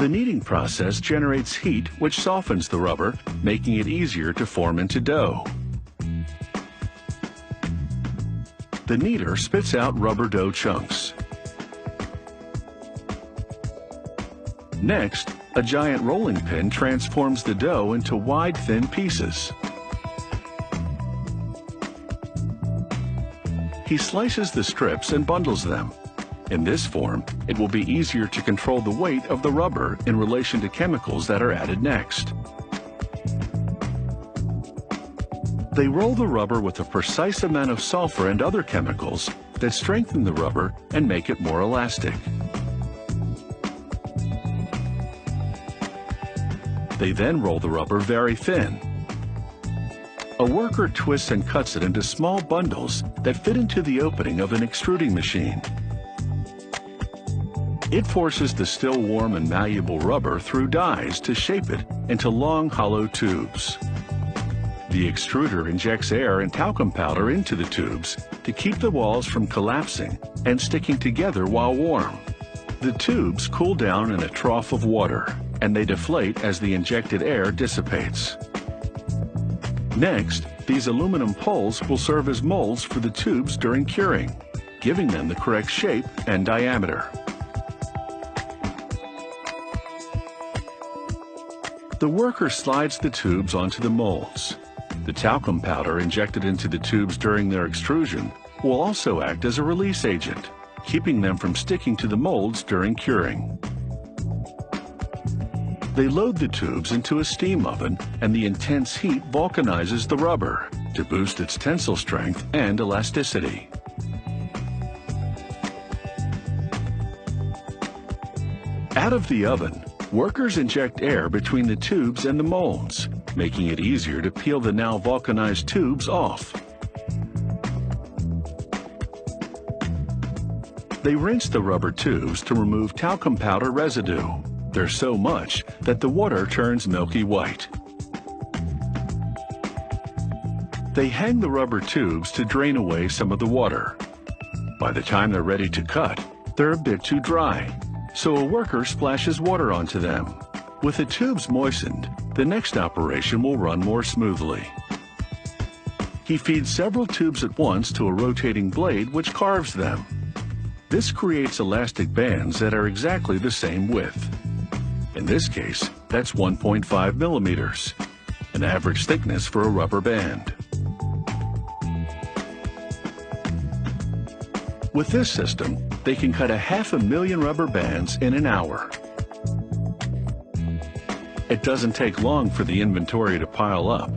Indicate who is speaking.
Speaker 1: The kneading process generates heat which softens the rubber, making it easier to form into dough. The kneader spits out rubber dough chunks. Next, a giant rolling pin transforms the dough into wide, thin pieces. He slices the strips and bundles them. In this form, it will be easier to control the weight of the rubber in relation to chemicals that are added next. They roll the rubber with a precise amount of sulfur and other chemicals that strengthen the rubber and make it more elastic. They then roll the rubber very thin. A worker twists and cuts it into small bundles that fit into the opening of an extruding machine. It forces the still warm and malleable rubber through dies to shape it into long, hollow tubes. The extruder injects air and talcum powder into the tubes to keep the walls from collapsing and sticking together while warm. The tubes cool down in a trough of water, and they deflate as the injected air dissipates. Next, these aluminum poles will serve as molds for the tubes during curing, giving them the correct shape and diameter. The worker slides the tubes onto the molds. The talcum powder injected into the tubes during their extrusion will also act as a release agent, keeping them from sticking to the molds during curing. They load the tubes into a steam oven, and the intense heat vulcanizes the rubber to boost its tensile strength and elasticity. Out of the oven, workers inject air between the tubes and the molds, making it easier to peel the now vulcanized tubes off. They rinse the rubber tubes to remove talcum powder residue. There's so much that the water turns milky white. They hang the rubber tubes to drain away some of the water. By the time they're ready to cut, they're a bit too dry, so a worker splashes water onto them. With the tubes moistened, the next operation will run more smoothly. He feeds several tubes at once to a rotating blade which carves them. This creates elastic bands that are exactly the same width. In this case, that's 1.5 millimeters, an average thickness for a rubber band. With this system, they can cut 500,000 rubber bands in an hour. It doesn't take long for the inventory to pile up.